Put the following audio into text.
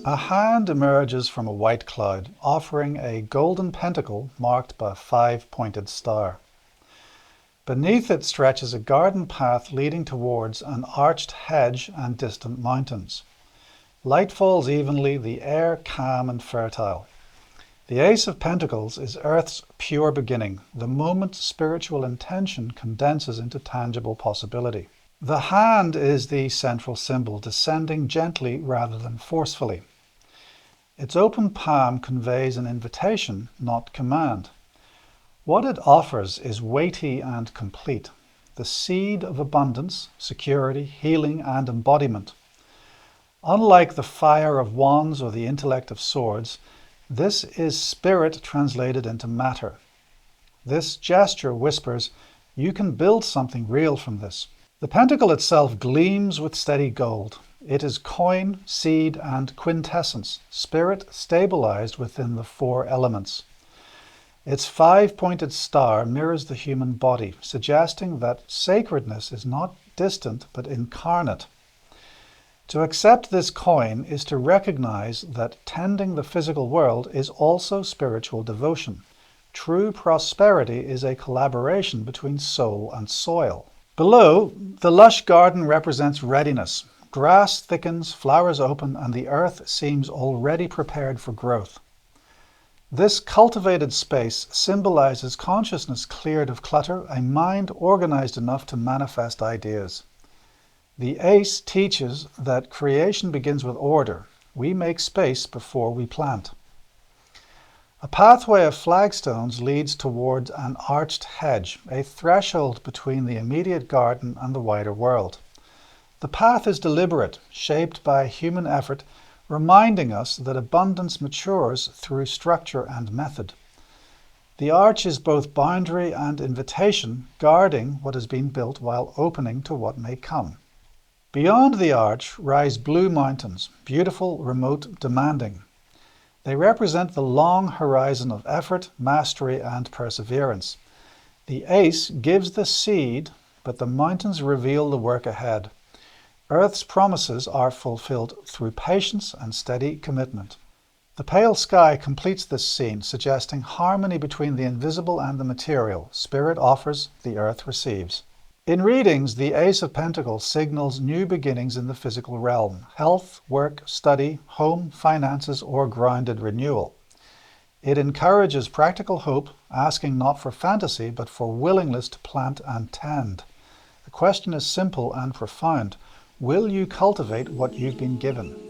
A hand emerges from a white cloud, offering a golden pentacle marked by a 5-pointed star. Beneath it stretches a garden path leading towards an arched hedge and distant mountains. Light falls evenly, the air calm and fertile. The Ace of Pentacles is Earth's pure beginning, the moment spiritual intention condenses into tangible possibility. The hand is the central symbol, descending gently rather than forcefully. Its open palm conveys an invitation, not command. What it offers is weighty and complete, the seed of abundance, security, healing, and embodiment. Unlike the fire of wands or the intellect of swords, this is spirit translated into matter. This gesture whispers, you can build something real from this. The pentacle itself gleams with steady gold. It is coin, seed, and quintessence, spirit stabilized within the 4 elements. Its 5-pointed star mirrors the human body, suggesting that sacredness is not distant but incarnate. To accept this coin is to recognize that tending the physical world is also spiritual devotion. True prosperity is a collaboration between soul and soil. Below, the lush garden represents readiness. Grass thickens, flowers open, and the earth seems already prepared for growth. This cultivated space symbolizes consciousness cleared of clutter, a mind organized enough to manifest ideas. The ace teaches that creation begins with order. We make space before we plant. A pathway of flagstones leads towards an arched hedge, a threshold between the immediate garden and the wider world. The path is deliberate, shaped by human effort, reminding us that abundance matures through structure and method. The arch is both boundary and invitation, guarding what has been built while opening to what may come. Beyond the arch rise blue mountains, beautiful, remote, demanding. They represent the long horizon of effort, mastery, and perseverance. The ace gives the seed, but the mountains reveal the work ahead. Earth's promises are fulfilled through patience and steady commitment. The pale sky completes this scene, suggesting harmony between the invisible and the material. Spirit offers, the earth receives. In readings, the Ace of Pentacles signals new beginnings in the physical realm: health, work, study, home, finances, or grounded renewal. It encourages practical hope, asking not for fantasy, but for willingness to plant and tend. The question is simple and profound. Will you cultivate what you've been given?